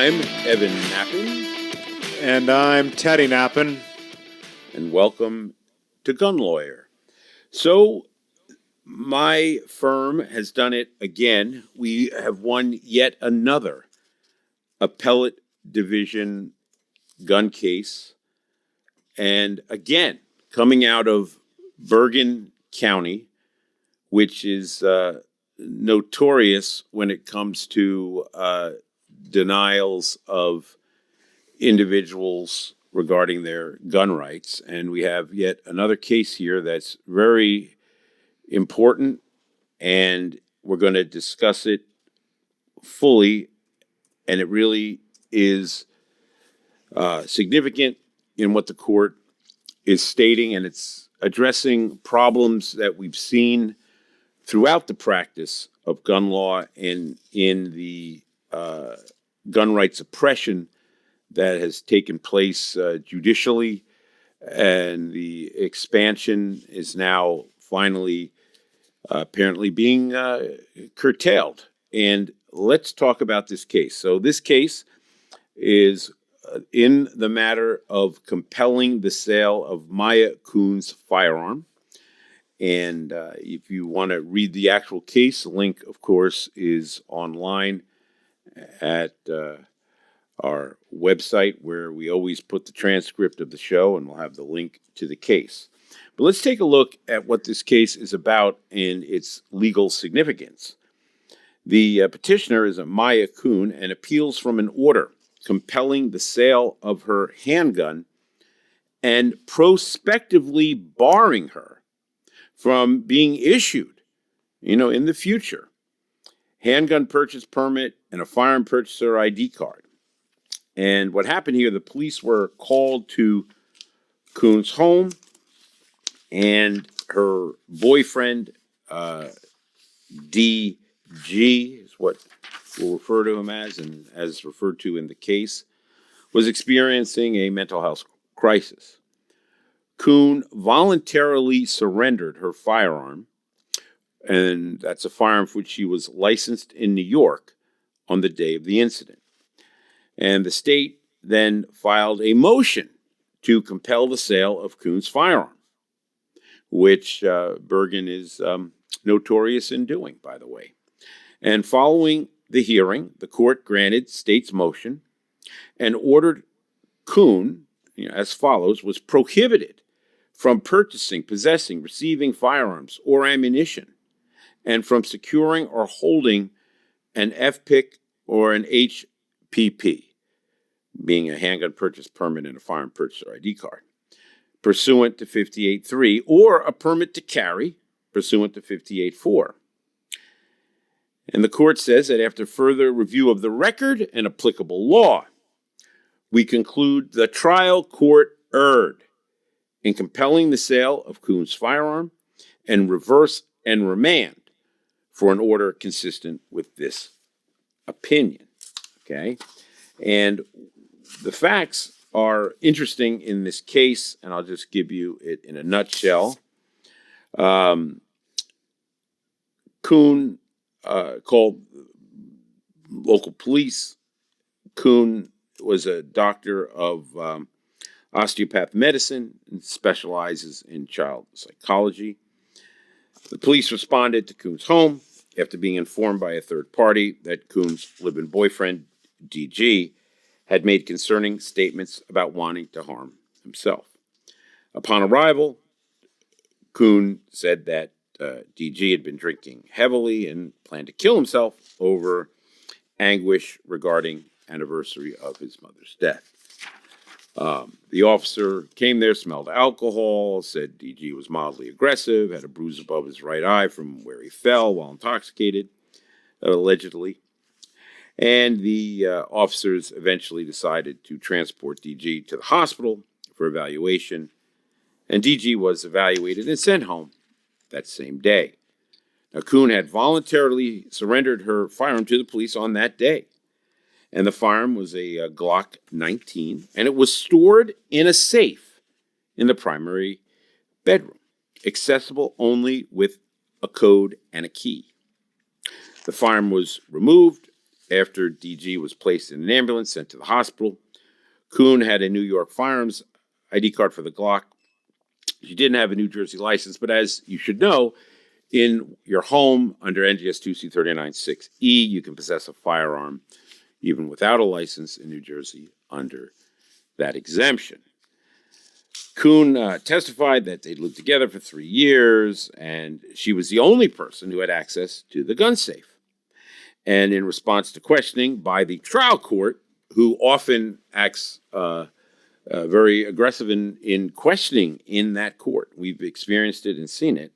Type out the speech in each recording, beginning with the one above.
I'm Evan Knappen. And I'm Teddy Knappen. And welcome to Gun Lawyer. So, my firm has done it again. We have won yet another appellate division gun case. And again, coming out of Bergen County, which is notorious when it comes to denials of individuals regarding their gun rights. And we have yet another case here that's very important, and we're going to discuss it fully. And it really is significant in what the court is stating, and it's addressing problems that we've seen throughout the practice of gun law and in the gun rights suppression that has taken place judicially, and the expansion is now finally apparently being curtailed. And let's talk about this case. So this case is in the matter of compelling the sale of Maya Kuhn's firearm. And if you want to read the actual case, the link, of course, is online at our website, where we always put the transcript of the show, and we'll have the link to the case. But let's take a look at what this case is about and its legal significance. The petitioner is a Maya Kuhn and appeals from an order compelling the sale of her handgun and prospectively barring her from being issued, in the future, handgun purchase permit and a firearm purchaser ID card. And what happened here, the police were called to Kuhn's home, and her boyfriend, DG, is what we'll refer to him as, and as referred to in the case, was experiencing a mental health crisis. Kuhn voluntarily surrendered her firearm, and that's a firearm for which she was licensed in New York on the day of the incident. And the state then filed a motion to compel the sale of Kuhn's firearm, which Bergen is notorious in doing, by the way. And following the hearing, the court granted state's motion and ordered Kuhn, as follows, was prohibited from purchasing, possessing, receiving firearms or ammunition, and from securing or holding an FPIC or an HPP, being a handgun purchase permit and a firearm purchaser ID card, pursuant to 58.3, or a permit to carry, pursuant to 58.4. And the court says that after further review of the record and applicable law, we conclude the trial court erred in compelling the sale of Kuhn's firearm and reverse and remand for an order consistent with this opinion. Okay? And the facts are interesting in this case, and I'll just give you it in a nutshell. Kuhn called local police. Kuhn was a doctor of osteopath medicine and specializes in child psychology. The police responded to Kuhn's home after being informed by a third party that Kuhn's live-in boyfriend, DG, had made concerning statements about wanting to harm himself. Upon arrival, Kuhn said that DG had been drinking heavily and planned to kill himself over anguish regarding anniversary of his mother's death. The officer came there, smelled alcohol, said DG was mildly aggressive, had a bruise above his right eye from where he fell while intoxicated, allegedly. And the officers eventually decided to transport DG to the hospital for evaluation. And DG was evaluated and sent home that same day. Now, Kuhn had voluntarily surrendered her firearm to the police on that day. And the firearm was a Glock 19, and it was stored in a safe in the primary bedroom, accessible only with a code and a key. The firearm was removed, after DG was placed in an ambulance, sent to the hospital. Kuhn had a New York firearms ID card for the Glock. She didn't have a New Jersey license, but as you should know, in your home under NJS 2C39.6e, you can possess a firearm even without a license in New Jersey under that exemption. Kuhn testified that they'd lived together for 3 years, and she was the only person who had access to the gun safe. And in response to questioning by the trial court, who often acts very aggressive in questioning in that court, we've experienced it and seen it,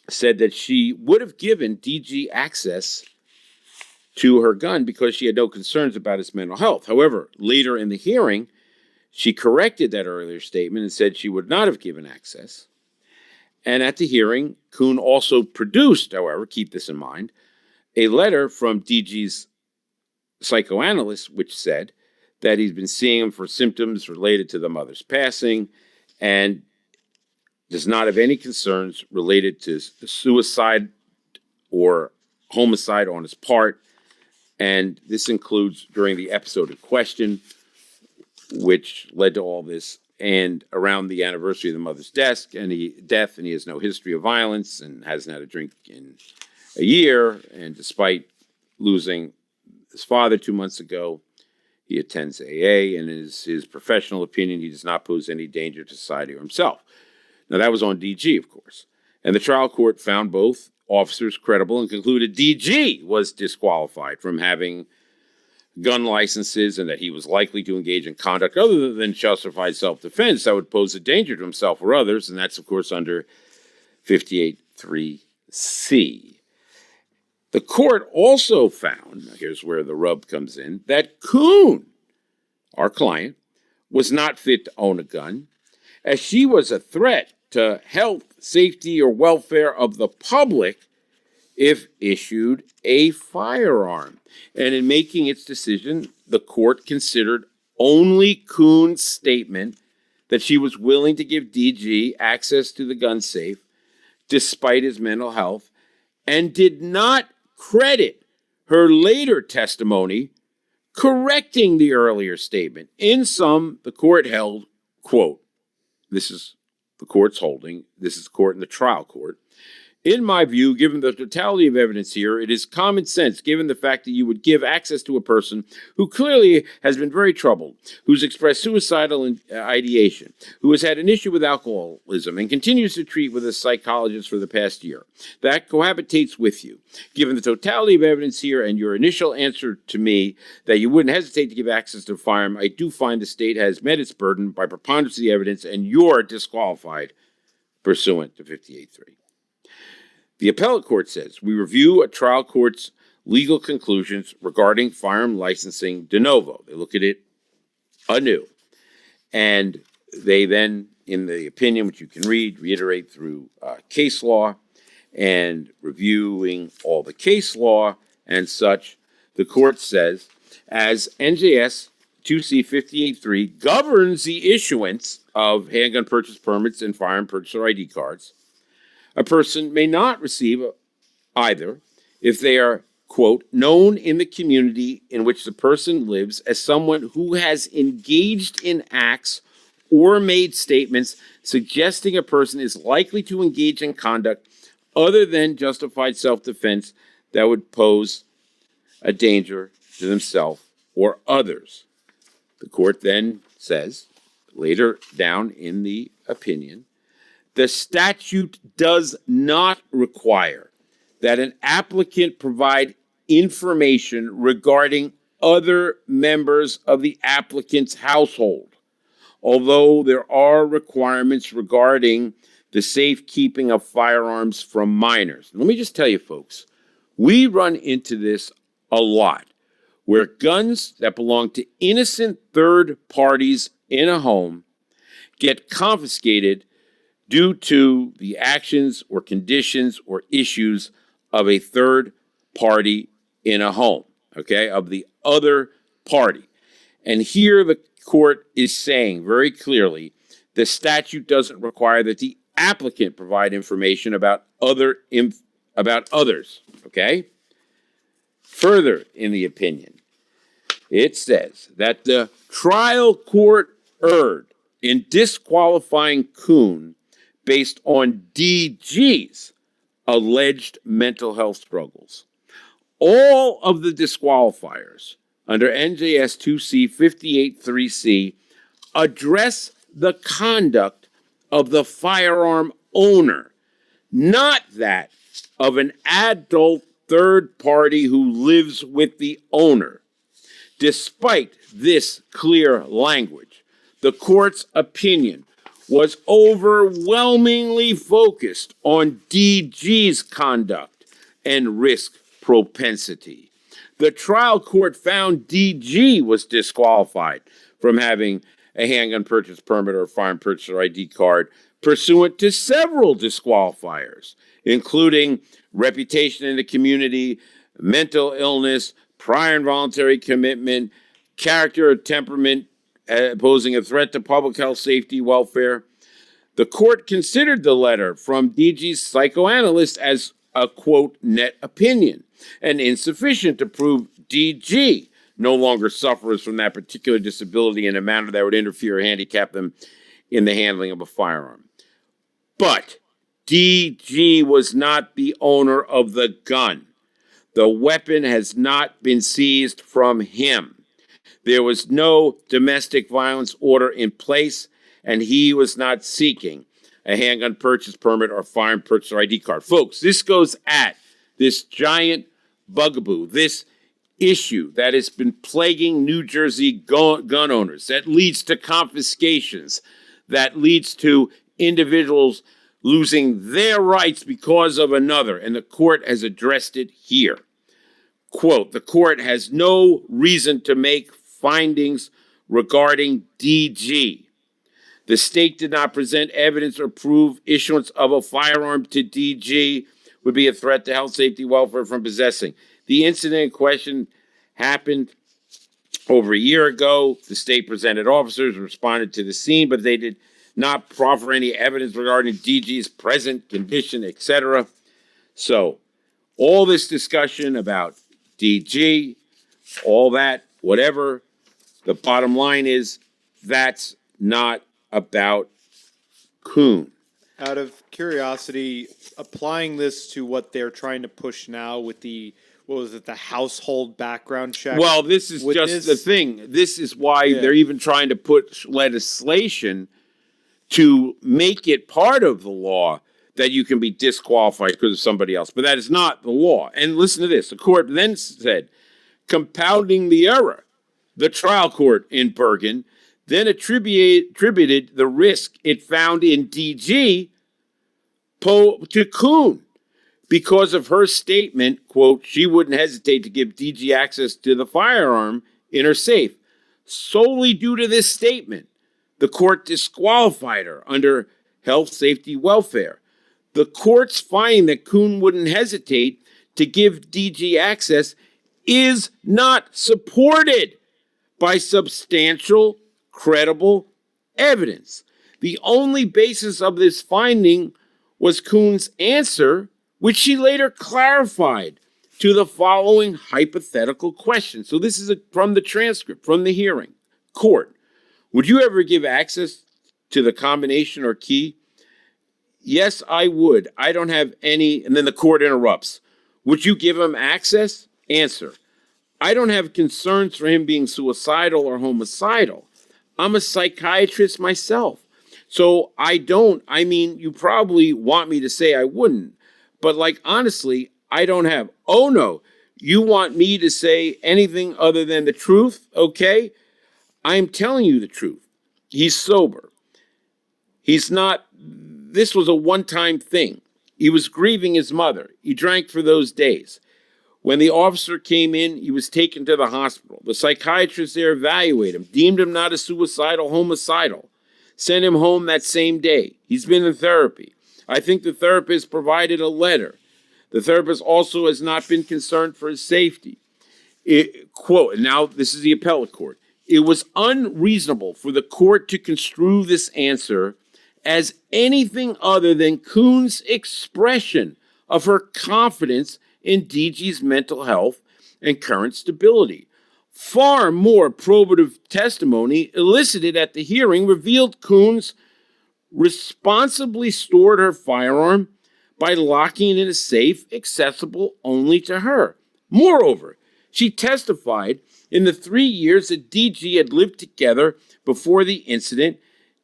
said that she would have given DG access to her gun because she had no concerns about his mental health. However, later in the hearing, she corrected that earlier statement and said she would not have given access. And at the hearing, Kuhn also produced, however, keep this in mind, a letter from DG's psychoanalyst, which said that he's been seeing him for symptoms related to the mother's passing and does not have any concerns related to the suicide or homicide on his part. And this includes during the episode in question, which led to all this, and around the anniversary of the mother's death, and he has no history of violence and hasn't had a drink in a year. And despite losing his father 2 months ago, he attends AA, and in his professional opinion, he does not pose any danger to society or himself. Now, that was on DG, of course. And the trial court found both officers credible and concluded DG was disqualified from having gun licenses and that he was likely to engage in conduct other than justified self-defense that would pose a danger to himself or others. And that's, of course, under 58.3c. The court also found, here's where the rub comes in, that Kuhn, our client, was not fit to own a gun, as she was a threat to health, safety, or welfare of the public if issued a firearm. And in making its decision, the court considered only Kuhn's statement that she was willing to give DG access to the gun safe despite his mental health, and did not credit her later testimony correcting the earlier statement. In sum, the court held, quote, this is the court's holding, this is the court in the trial court. In my view, given the totality of evidence here, it is common sense, given the fact that you would give access to a person who clearly has been very troubled, who's expressed suicidal ideation, who has had an issue with alcoholism and continues to treat with a psychologist for the past year, that cohabitates with you. Given the totality of evidence here and your initial answer to me that you wouldn't hesitate to give access to a firearm, I do find the state has met its burden by preponderance of the evidence and you're disqualified pursuant to 58.3. The appellate court says, we review a trial court's legal conclusions regarding firearm licensing de novo. They look at it anew. And they then, in the opinion, which you can read, reiterate through case law and reviewing all the case law and such, the court says, as NJS 2C58.3 governs the issuance of handgun purchase permits and firearm purchaser ID cards, a person may not receive either if they are, quote, known in the community in which the person lives as someone who has engaged in acts or made statements suggesting a person is likely to engage in conduct other than justified self-defense that would pose a danger to themselves or others. The court then says, later down in the opinion, the statute does not require that an applicant provide information regarding other members of the applicant's household, although there are requirements regarding the safekeeping of firearms from minors. Let me just tell you, folks, we run into this a lot, where guns that belong to innocent third parties in a home get confiscated due to the actions or conditions or issues of a third party in a home, okay, of the other party. And here the court is saying very clearly the statute doesn't require that the applicant provide information about others, okay? Further in the opinion, it says that the trial court erred in disqualifying Kuhn based on DG's alleged mental health struggles. All of the disqualifiers under NJS 2C 58.3c address the conduct of the firearm owner, not that of an adult third party who lives with the owner. Despite this clear language, the court's opinion was overwhelmingly focused on DG's conduct and risk propensity. The trial court found DG was disqualified from having a handgun purchase permit or firearm purchase or ID card pursuant to several disqualifiers, including reputation in the community, mental illness, prior involuntary commitment, character or temperament posing a threat to public health, safety, welfare. The court considered the letter from DG's psychoanalyst as a, quote, net opinion and insufficient to prove DG no longer suffers from that particular disability in a manner that would interfere or handicap them in the handling of a firearm. But DG was not the owner of the gun. The weapon has not been seized from him. There was no domestic violence order in place, and he was not seeking a handgun purchase permit or firearm purchase or ID card. Folks, this goes at this giant bugaboo, this issue that has been plaguing New Jersey gun owners, that leads to confiscations, that leads to individuals losing their rights because of another, and the court has addressed it here. Quote, the court has no reason to make findings regarding DG. The state did not present evidence or prove issuance of a firearm to DG would be a threat to health, safety, welfare from possessing. The incident in question happened over a year ago. The state presented officers, responded to the scene, but they did not proffer any evidence regarding DG's present condition, etc. So, all this discussion about DG, all that, whatever, the bottom line is that's not about Kuhn. Out of curiosity, applying this to what they're trying to push now with the, what was it, the household background check? Well, this is just the thing. This is why they're even trying to put legislation to make it part of the law that you can be disqualified because of somebody else. But that is not the law. And listen to this. The court then said, compounding the error, the trial court in Bergen then attributed the risk it found in DG to Kuhn because of her statement, quote, she wouldn't hesitate to give DG access to the firearm in her safe. Solely due to this statement, the court disqualified her under health, safety, welfare. The court's finding that Kuhn wouldn't hesitate to give DG access is not supported by substantial, credible evidence. The only basis of this finding was Kuhn's answer, which she later clarified to the following hypothetical question. So this is from the transcript, from the hearing. Court, would you ever give access to the combination or key? Yes, I would. I don't have any. And then the court interrupts. Would you give him access? Answer, I don't have concerns for him being suicidal or homicidal. I'm a psychiatrist myself. So I don't. I mean, you probably want me to say I wouldn't. But like, honestly, I don't have. Oh, no. You want me to say anything other than the truth? Okay. I'm telling you the truth. He's sober. He's not. This was a one-time thing. He was grieving his mother. He drank for those days. When the officer came in, he was taken to the hospital. The psychiatrist there evaluated him, deemed him not a suicidal, homicidal, sent him home that same day. He's been in therapy. I think the therapist provided a letter. The therapist also has not been concerned for his safety. Quote, now this is the appellate court. It was unreasonable for the court to construe this answer as anything other than Kuhn's expression of her confidence in DG's mental health and current stability. Far more probative testimony elicited at the hearing revealed Coons responsibly stored her firearm by locking it in a safe accessible only to her. Moreover, she testified in the 3 years that DG had lived together before the incident,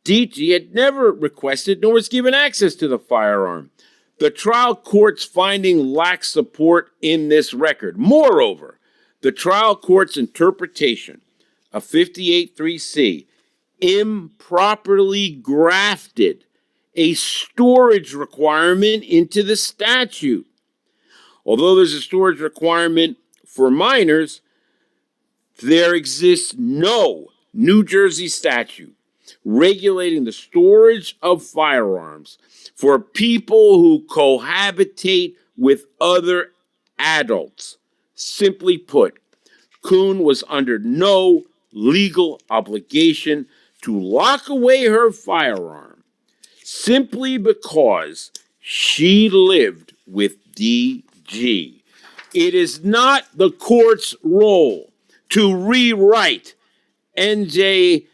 DG had never requested nor was given access to the firearm. The trial court's finding lacks support in this record. Moreover, the trial court's interpretation of 58.3c improperly grafted a storage requirement into the statute. Although there's a storage requirement for minors, there exists no New Jersey statute regulating the storage of firearms for people who cohabitate with other adults. Simply put, Coon was under no legal obligation to lock away her firearm simply because she lived with DG. It is not the court's role to rewrite NJ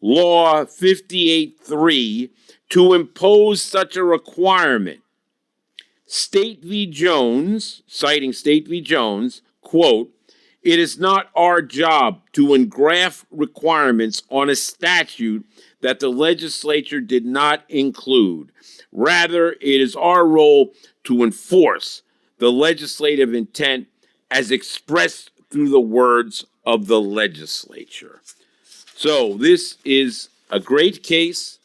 Law 58.3 to impose such a requirement. State v. Jones, citing State v. Jones, quote, "It is not our job to engraft requirements on a statute that the legislature did not include. Rather, it is our role to enforce the legislative intent as expressed through the words of the legislature." So this is a great case.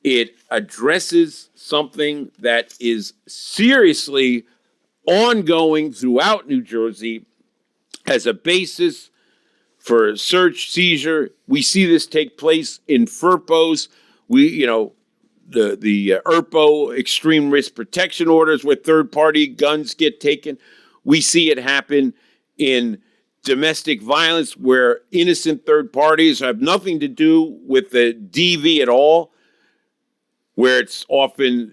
It addresses something that is seriously ongoing throughout New Jersey as a basis for search, seizure. We see this take place in FERPOs. The ERPO, extreme risk protection orders, where third-party guns get taken. We see it happen in domestic violence, where innocent third parties have nothing to do with the DV at all, where it's often,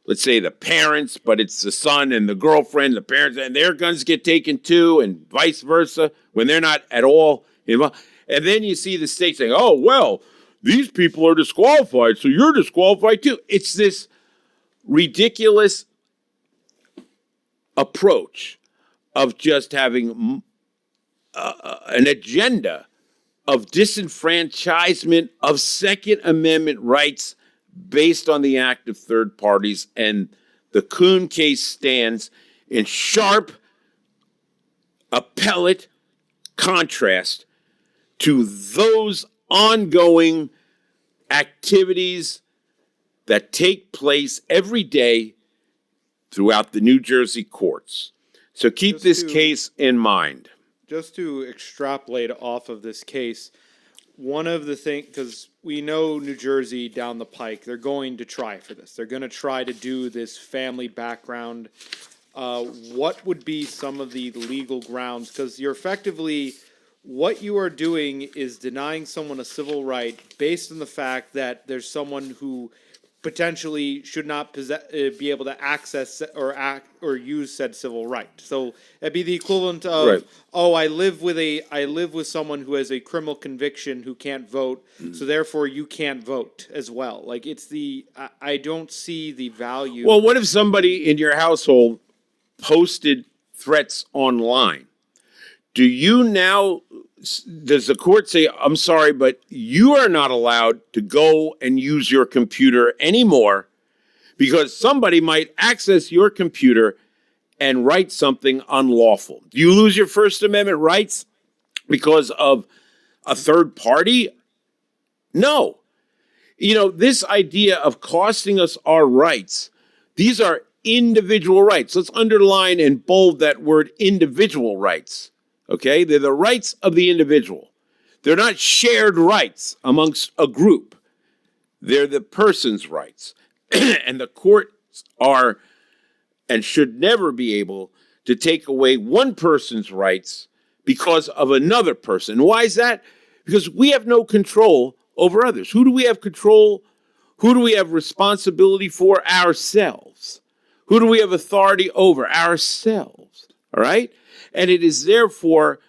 let's say the parents, but it's the son and the girlfriend, the parents, and their guns get taken too, and vice versa, when they're not at all involved. And then you see the state saying, oh, well, these people are disqualified, so you're disqualified too. It's this ridiculous approach of just having an agenda of disenfranchisement of Second Amendment rights based on the act of third parties. And the Coon case stands in sharp appellate contrast to those ongoing activities that take place every day throughout the New Jersey courts. So keep this case in mind. Just to extrapolate off of this case, one of the things, because we know New Jersey down the pike, they're going to try for this. They're going to try to do this family background. What would be some of the legal grounds? Because you're effectively, what you are doing is denying someone a civil right based on the fact that there's someone who potentially should not be able to access or act or use said civil right. So that'd be the equivalent of, right. Oh, I live with someone who has a criminal conviction who can't vote, so therefore you can't vote as well. Like I don't see the value. Well, what if somebody in your household posted threats online? Does the court say, I'm sorry, but you are not allowed to go and use your computer anymore because somebody might access your computer and write something unlawful? Do you lose your First Amendment rights because of a third party? No. This idea of costing us our rights, these are individual rights. Let's underline and bold that word, individual rights. Okay, they're the rights of the individual. They're not shared rights amongst a group. They're the person's rights. And the courts are and should never be able to take away one person's rights because of another person. Why is that? Because we have no control over others. Who do we have control? Who do we have responsibility for? Ourselves. Who do we have authority over? Ourselves. All right? And it is therefore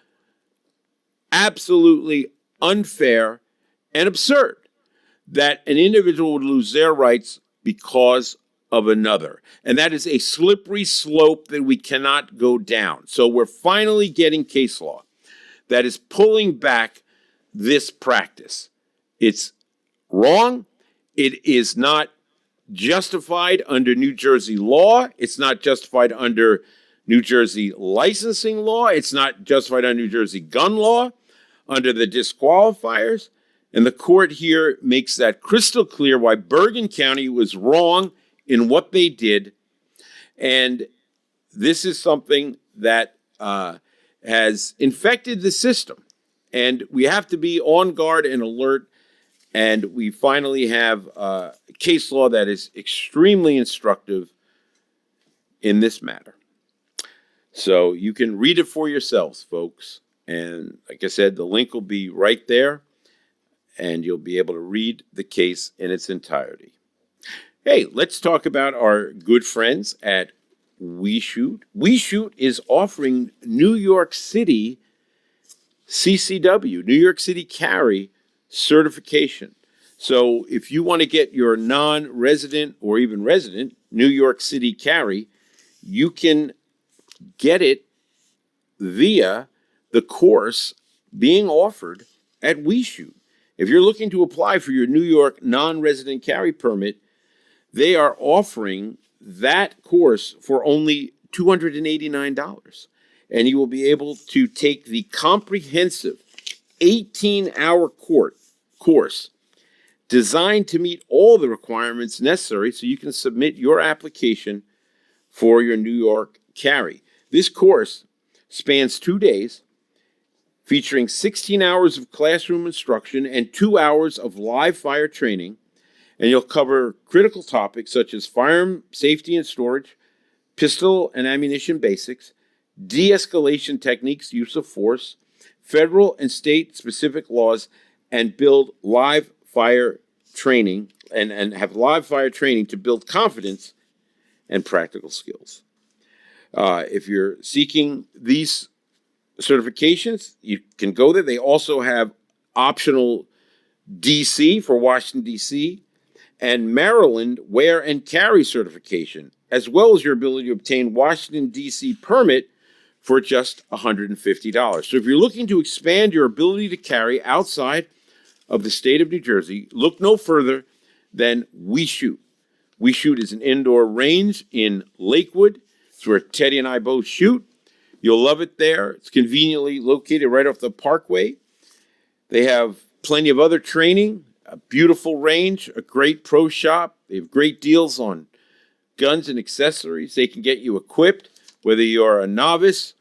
absolutely unfair and absurd that an individual would lose their rights because of another. And that is a slippery slope that we cannot go down. So we're finally getting case law that is pulling back this practice. It's wrong. It is not justified under New Jersey law. It's not justified under New Jersey licensing law. It's not justified under New Jersey gun law, under the disqualifiers. And the court here makes that crystal clear why Bergen County was wrong in what they did. And this is something that has infected the system. And we have to be on guard and alert. And we finally have case law that is extremely instructive in this matter. So you can read it for yourselves, folks. And like I said, the link will be right there, and you'll be able to read the case in its entirety. Hey, let's talk about our good friends at WeShoot. WeShoot is offering New York City CCW, New York City Carry certification. So if you want to get your non-resident or even resident New York City Carry, you can get it via the course being offered at WeShoot. If you're looking to apply for your New York non-resident carry permit, they are offering that course for only $289. And you will be able to take the comprehensive 18-hour course designed to meet all the requirements necessary so you can submit your application for your New York carry. This course spans 2 days, featuring 16 hours of classroom instruction and 2 hours of live fire training. And you'll cover critical topics such as firearm safety and storage, pistol and ammunition basics, de-escalation techniques, use of force, federal and state specific laws, and build live fire training and have live fire training to build confidence and practical skills. If you're seeking these certifications, you can go there. They also have optional DC for Washington, D.C., and Maryland wear and carry certification, as well as your ability to obtain Washington, D.C. permit for just $150. So if you're looking to expand your ability to carry outside of the state of New Jersey, look no further than WeShoot. WeShoot is an indoor range in Lakewood. It's where Teddy and I both shoot. You'll love it there. It's conveniently located right off the Parkway. They have plenty of other training, a beautiful range, a great pro shop. They have great deals on guns and accessories. They can get you equipped, whether you're a novice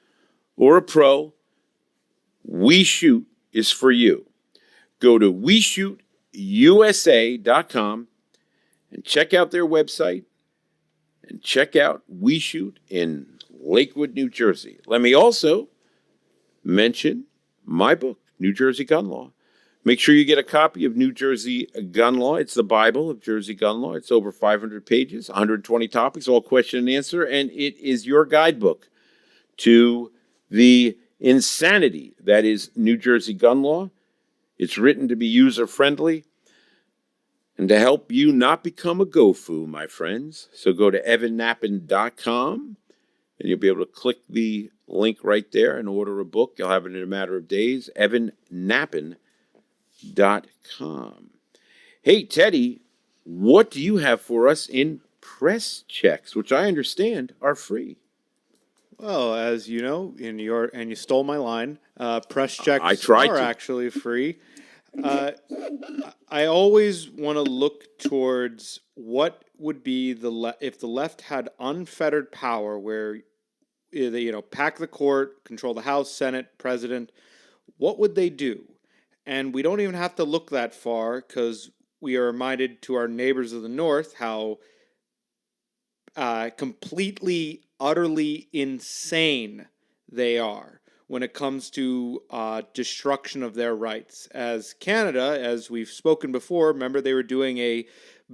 or a pro. WeShoot is for you. Go to WeShootUSA.com and check out their website and check out WeShoot in Lakewood, New Jersey. Let me also mention my book, New Jersey Gun Law. Make sure you get a copy of New Jersey Gun Law. It's the Bible of Jersey gun law. It's over 500 pages, 120 topics, all question and answer, and it is your guidebook to the insanity that is New Jersey gun law. It's written to be user-friendly and to help you not become a GoFu, my friends. So go to evannappin.com, and you'll be able to click the link right there and order a book. You'll have it in a matter of days. evannappin.com. Hey, Teddy, what do you have for us in press checks, which I understand are free? Well, as you know, and you stole my line. Press checks I tried are to. actually free. I always want to look towards what would be if the left had unfettered power, where they pack the court, control the House, Senate, President. What would they do? And we don't even have to look that far, because we are reminded to our neighbors of the North how completely, utterly insane they are. when it comes to destruction of their rights. As Canada, as we've spoken before, remember they were doing a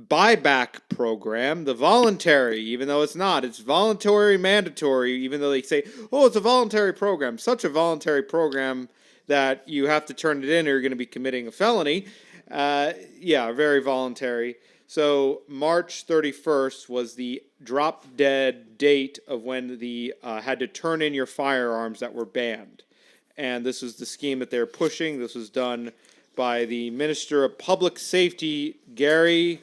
buyback program, the voluntary, even though it's not, it's voluntary mandatory, even though they say, oh, it's a voluntary program, such a voluntary program that you have to turn it in or you're going to be committing a felony. Yeah, very voluntary. So March 31st was the drop dead date of when the had to turn in your firearms that were banned. And this was the scheme that they're pushing. This was done by the Minister of Public Safety, Gary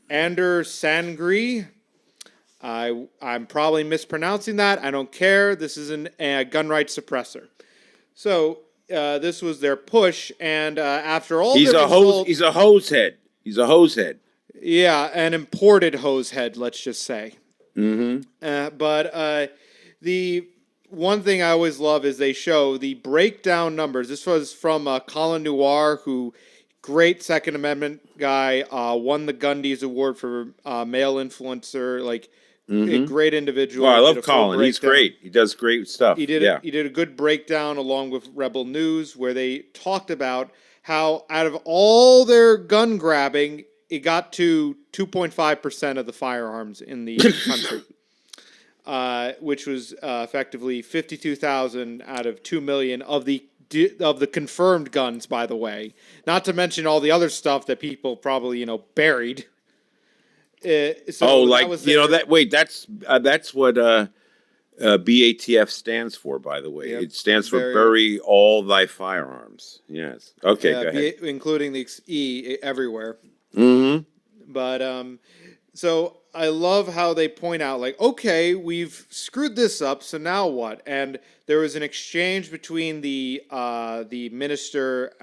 Anders Sangri. I'm probably mispronouncing that. I don't care. This is a gun rights suppressor. So this was their push, and after all, He's a hose. He's a hose head. He's a hose head. Yeah, an imported hose head, let's just say. Mm-hmm. But the one thing I always love is they show the breakdown numbers. This was from Colin Noir, who, great Second Amendment guy, won the Gundy's Award for male influencer, like a great individual. Well, I love Colin. He's great. He does great stuff. He did a good breakdown along with Rebel News, where they talked about how out of all their gun grabbing, it got to 2.5% of the firearms in the country, which was effectively 52,000 out of 2 million of the confirmed guns. By the way, not to mention all the other stuff that people probably buried. So that's what BATF stands for. By the way, it stands for Bury All Thy Firearms. Yes. Okay. Go ahead. Including the E everywhere. Mm-hmm. But so I love how they point out, like, okay, we've screwed this up, so now what? And there was an exchange between the minister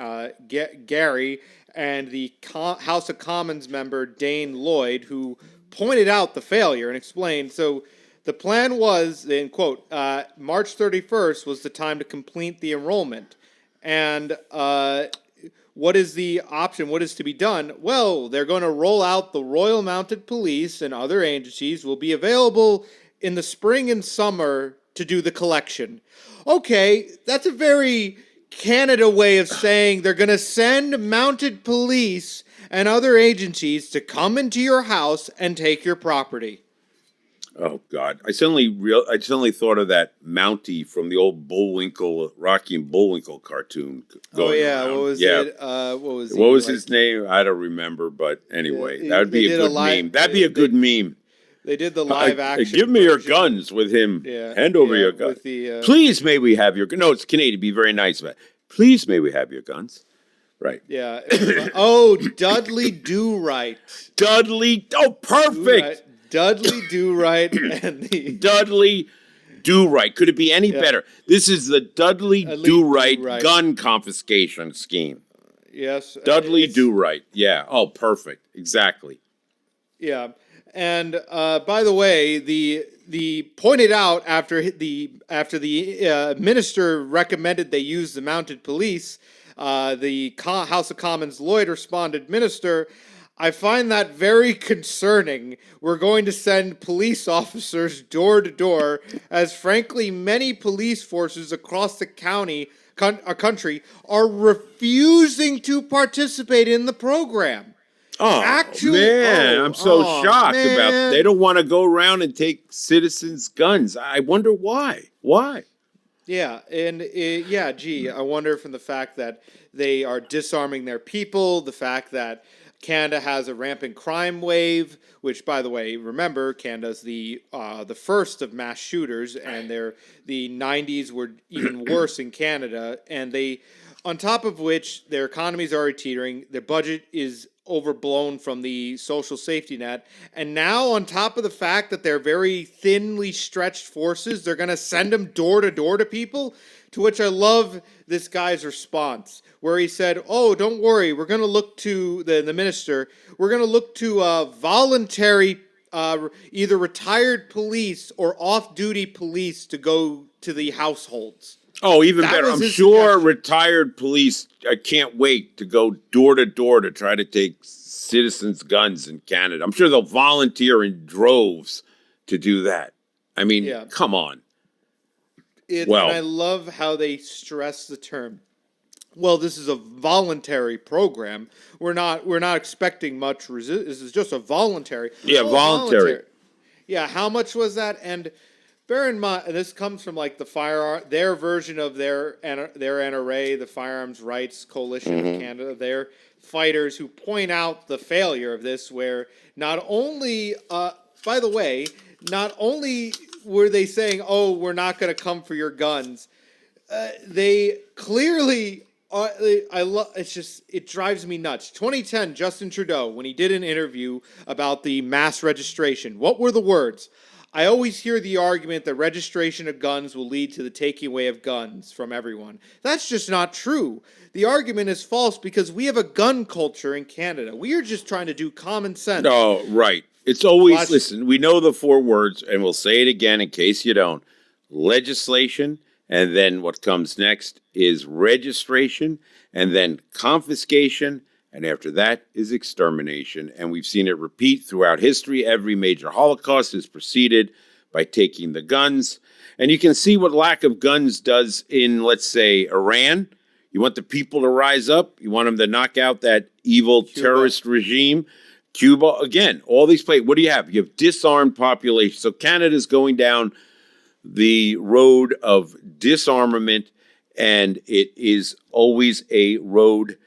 Gary and the House of Commons member Dane Lloyd, who pointed out the failure and explained. So the plan was, in quote, March 31st was the time to complete the enrollment, and what is the option? What is to be done? Well, they're going to roll out the Royal Mounted Police and other agencies will be available in the spring and summer to do the collection. Okay, that's a very Canada way of saying they're going to send mounted police and other agencies to come into your house and take your property. Oh God! I suddenly thought of that Mountie from the old Bullwinkle, Rocky and Bullwinkle cartoon. Around. What was it? What was his name? I don't remember, but anyway, that would be a good meme. That'd be a good meme. They did the live action. Give me your guns with him. Hand over your guns. Please, may we have your? No, it's Canadian. Be very nice about it. Please, may we have your guns? Right. Yeah. Oh, Dudley Do Right. Dudley. Oh, perfect. Dudley Do Right and the Dudley Do Right. Could it be any better? This is the Dudley Do Right gun confiscation scheme. Yes. Dudley Do Right. Yeah. Oh, perfect. Exactly. Yeah. And by the way, the pointed out after the minister recommended they use the mounted police, the House of Commons Lloyd responded, "Minister, I find that very concerning. We're going to send police officers door to door, as frankly many police forces across the country are refusing to participate in the program." Oh, man, I'm so shocked about that. They don't want to go around and take citizens' guns. I wonder why. Why? Yeah, and I wonder from the fact that they are disarming their people, the fact that Canada has a rampant crime wave, which, by the way, remember, Canada's the first of mass shooters, and the 90s were even worse in Canada, and they, on top of which, their economy is already teetering, their budget is overblown from the social safety net, and now on top of the fact that they're very thinly stretched forces, they're going to send them door to door to people, to which I love this guy's response, where he said, oh, don't worry, we're going to look to, the minister, we're going to look to voluntary, either retired police or off-duty police to go to the households. Oh, even better. I'm sure retired police can't wait to go door to door to try to take citizens' guns in Canada. I'm sure they'll volunteer in droves to do that. I mean, come on. And Well, I love how they stress the term. Well, this is a voluntary program. We're not expecting much resist. This is just a voluntary. yeah, Oh, voluntary. Yeah, how much was that? And bear in mind, this comes from like the their version of their NRA, the Firearms Rights Coalition of Canada. Their fighters who point out the failure of this, where not only, by the way, not only were they saying, "Oh, we're not going to come for your guns," they clearly. I love. It's just it drives me nuts. 2010, Justin Trudeau, when he did an interview about the mass registration, what were the words? I always hear the argument that registration of guns will lead to the taking away of guns from everyone. That's just not true. The argument is false because we have a gun culture in Canada. We are just trying to do common sense. No, right. It's always, Watch- listen, we know the 4 words, and we'll say it again in case you don't. Legislation, and then what comes next is registration, and then confiscation, and after that is extermination. And we've seen it repeat throughout history. Every major Holocaust is preceded by taking the guns. And you can see what lack of guns does in, let's say, Iran. You want the people to rise up. You want them to knock out that evil terrorist regime. Cuba, again, all these places. What do you have? You have disarmed population. So Canada's going down the road of disarmament, and it is always a road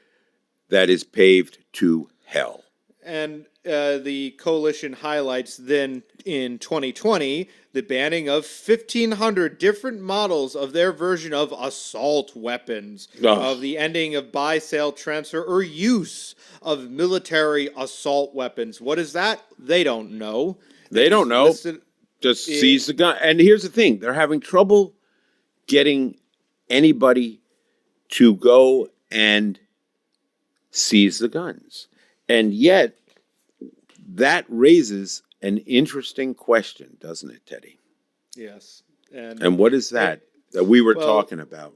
that is paved to hell. And the coalition highlights then in 2020 the banning of 1,500 different models of their version of assault weapons, of the ending of buy, sale, transfer, or use of military assault weapons. What is that? They don't know. They don't know. Just seize the gun. And here's the thing. They're having trouble getting anybody to go and seize the guns. And yet, that raises an interesting question, doesn't it, Teddy? Yes. And what is that we were talking about?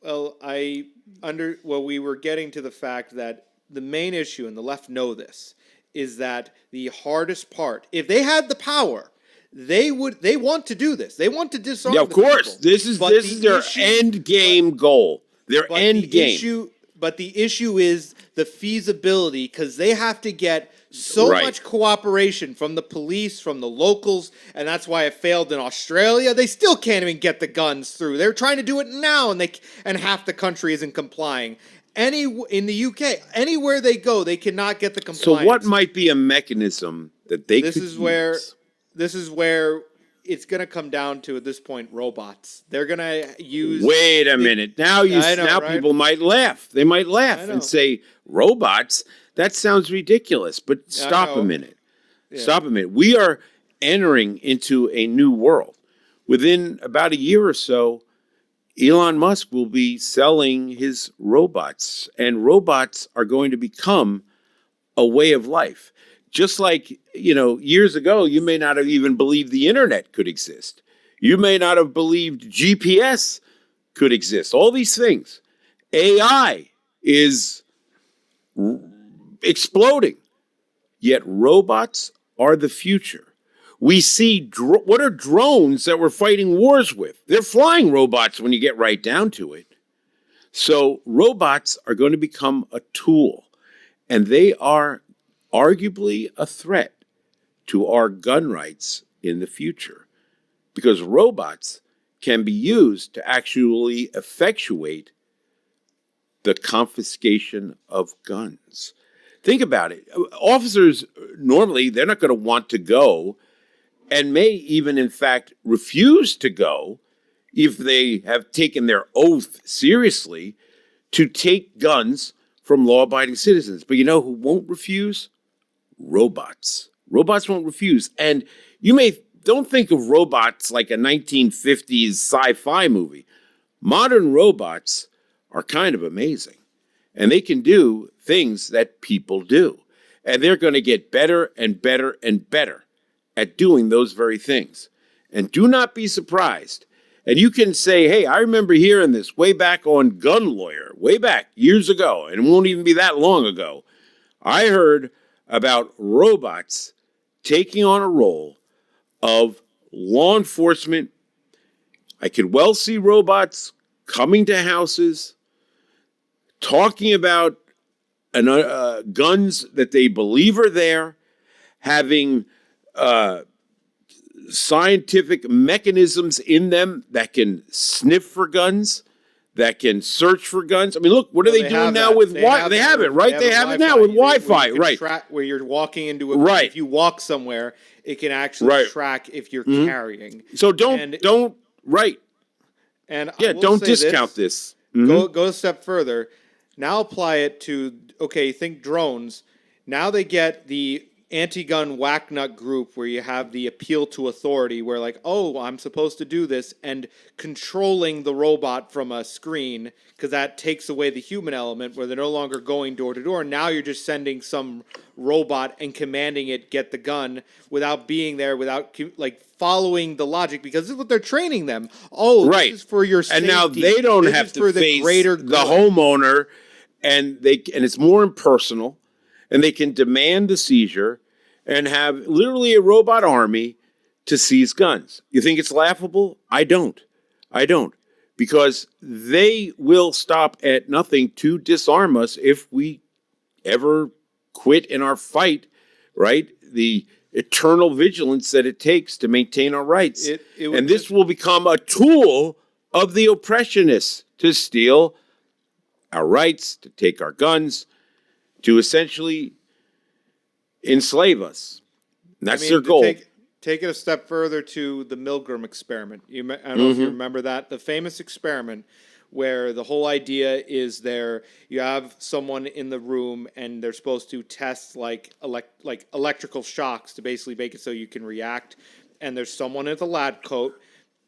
Well, we were getting to the fact that the main issue, and the left know this, is that the hardest part, if they had the power, they want to do this. They want to disarm. Yeah, of course. People. This is their end game goal. Their end game. But the issue is the feasibility, because they have to get so much cooperation from the police, from the locals, and that's why it failed in Australia. They still can't even get the guns through. They're trying to do it now, and half the country isn't complying. In the UK, anywhere they go, they cannot get the compliance. So what might be a mechanism that they could use? This is where it's going to come down to, at this point, robots. They're going to use... Wait a minute. Now people might laugh. They might laugh and say, robots? That sounds ridiculous. But stop a minute. Yeah. Stop a minute. We are entering into a new world. Within about a year or so, Elon Musk will be selling his robots. And robots are going to become a way of life. Just like, years ago, you may not have even believed the internet could exist. You may not have believed GPS could exist. All these things. AI is exploding. Yet robots are the future. We see, what are drones that we're fighting wars with? They're flying robots when you get right down to it. So robots are going to become a tool. And they are arguably a threat to our gun rights in the future, because robots can be used to actually effectuate the confiscation of guns. Think about it. Officers, normally, they're not going to want to go, and may even, in fact, refuse to go if they have taken their oath seriously to take guns from law-abiding citizens. But you know who won't refuse? Robots. Robots won't refuse. And you don't think of robots like a 1950s sci-fi movie. Modern robots are kind of amazing. And they can do things that people do. And they're going to get better and better and better at doing those very things. And do not be surprised. And you can say, hey, I remember hearing this way back on Gun Lawyer, way back years ago, and it won't even be that long ago. I heard about robots taking on a role of law enforcement. I could well see robots coming to houses, talking about guns that they believe are there, having scientific mechanisms in them that can sniff for guns, that can search for guns. I mean, look, what are Well, they doing now with Wi-Fi? They have it, right? They have it now with Wi-Fi, right? Where you're walking into Right. if you walk somewhere, it can actually Right. track if you're carrying. So don't right. And Yeah, I will don't say discount this. Mhm. Go a step further. Now apply it to think drones. Now they get the anti-gun whack-nut group where you have the appeal to authority where like, oh, I'm supposed to do this, and controlling the robot from a screen because that takes away the human element where they're no longer going door to door. Now you're just sending some robot and commanding it get the gun without being there, without like following the logic, because this is what they're training them. Oh, Right. this is for your safety. And now they don't This have is to for the face greater the good. homeowner, and it's more impersonal, and they can demand the seizure and have literally a robot army to seize guns. You think it's laughable? I don't. Because they will stop at nothing to disarm us if we ever quit in our fight, right? The eternal vigilance that it takes to maintain our rights. And this will become a tool of the oppressionists to steal our rights, to take our guns, to essentially enslave us. And that's their goal. Take it a step further to the Milgram experiment. I don't know if you remember that. The famous experiment where the whole idea is you have someone in the room and they're supposed to test like electrical shocks to basically make it so you can react. And there's someone in the lab coat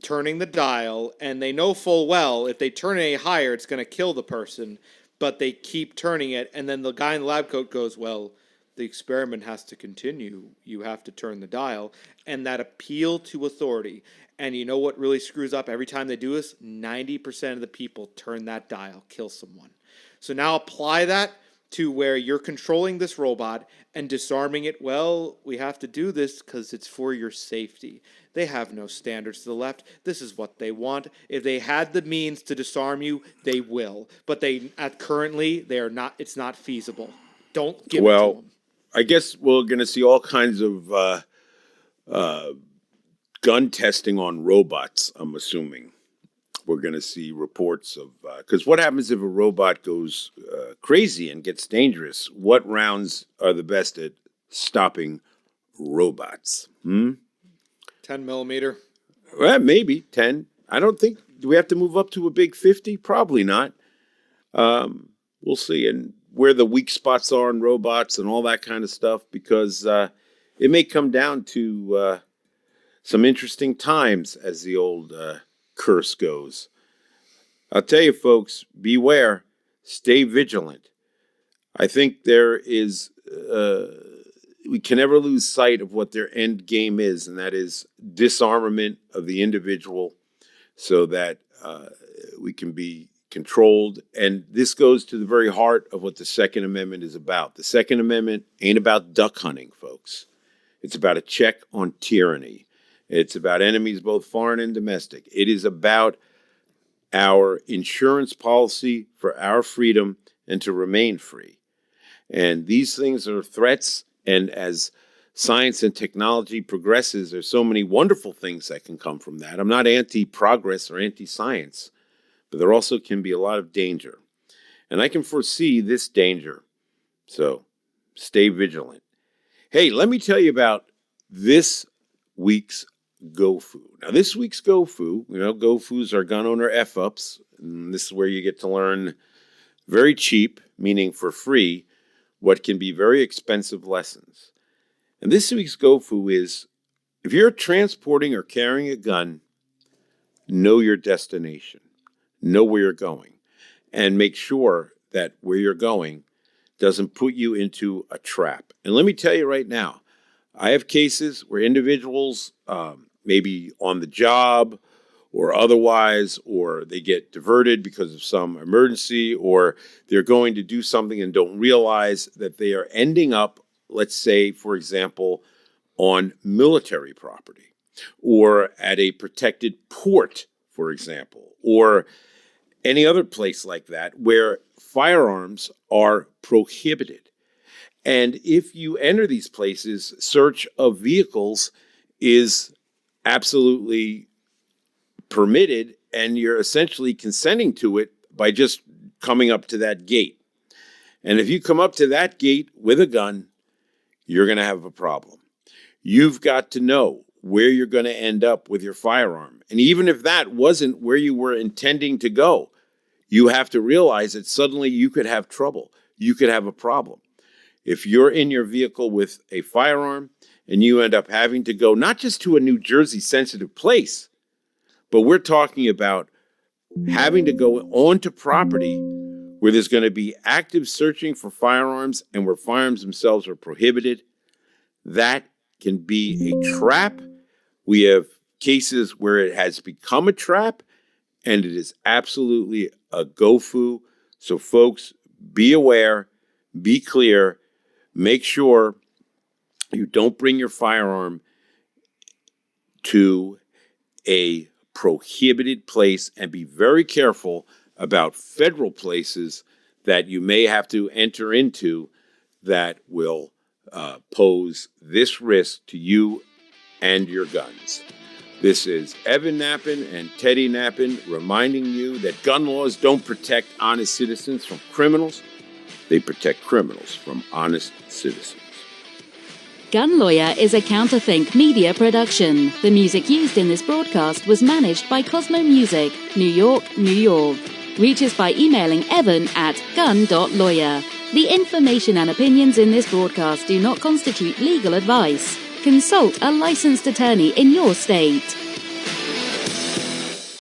turning the dial, and they know full well if they turn it any higher, it's going to kill the person. But they keep turning it, and then the guy in the lab coat goes, well, the experiment has to continue. You have to turn the dial. And that appeal to authority. And you know what really screws up every time they do this? 90% of the people turn that dial, kill someone. So now apply that to where you're controlling this robot and disarming it. Well, we have to do this because it's for your safety. They have no standards to the left. This is what they want. If they had the means to disarm you, they will. But currently, they are not. It's not feasible. Don't give it to them. I guess we're going to see all kinds of gun testing on robots, I'm assuming. We're going to see reports of... Because what happens if a robot goes crazy and gets dangerous? What rounds are the best at stopping robots? 10 millimeter? Well, maybe 10. I don't think... Do we have to move up to a big 50? Probably not. We'll see. And where the weak spots are in robots and all that kind of stuff, because it may come down to some interesting times, as the old curse goes. I'll tell you, folks, beware, stay vigilant. I think there is, we can never lose sight of what their end game is, and that is disarmament of the individual so that we can be controlled. And this goes to the very heart of what the Second Amendment is about. The Second Amendment ain't about duck hunting, folks. It's about a check on tyranny. It's about enemies, both foreign and domestic. It is about our insurance policy for our freedom and to remain free. And these things are threats. And as science and technology progresses, there's so many wonderful things that can come from that. I'm not anti-progress or anti-science, but there also can be a lot of danger. And I can foresee this danger. So stay vigilant. Hey, let me tell you about this week's GoFu. Now, this week's GoFu, GoFus are gun owner F-ups. And this is where you get to learn very cheap, meaning for free, what can be very expensive lessons. And this week's GoFu is, if you're transporting or carrying a gun, know your destination. Know where you're going. And make sure that where you're going doesn't put you into a trap. And let me tell you right now, I have cases where individuals, maybe on the job or otherwise, or they get diverted because of some emergency, or they're going to do something and don't realize that they are ending up, let's say, for example, on military property or at a protected port, for example, or any other place like that where firearms are prohibited. And if you enter these places, search of vehicles is absolutely permitted, and you're essentially consenting to it by just coming up to that gate. And if you come up to that gate with a gun, you're going to have a problem. You've got to know where you're going to end up with your firearm. And even if that wasn't where you were intending to go, you have to realize that suddenly you could have trouble. You could have a problem. If you're in your vehicle with a firearm and you end up having to go not just to a New Jersey sensitive place, but we're talking about having to go onto property where there's going to be active searching for firearms and where firearms themselves are prohibited, that can be a trap. We have cases where it has become a trap, and it is absolutely a go-foo. So folks, be aware, be clear, make sure you don't bring your firearm to a prohibited place, and be very careful about federal places that you may have to enter into that will pose this risk to you and your guns. This is Evan Nappen and Teddy Nappen reminding you that gun laws don't protect honest citizens from criminals. They protect criminals from honest citizens. Gun Lawyer is a Counterthink media production. The music used in this broadcast was managed by Cosmo Music, New York, New York. Reach us by emailing evan@gun.lawyer. The information and opinions in this broadcast do not constitute legal advice. Consult a licensed attorney in your state.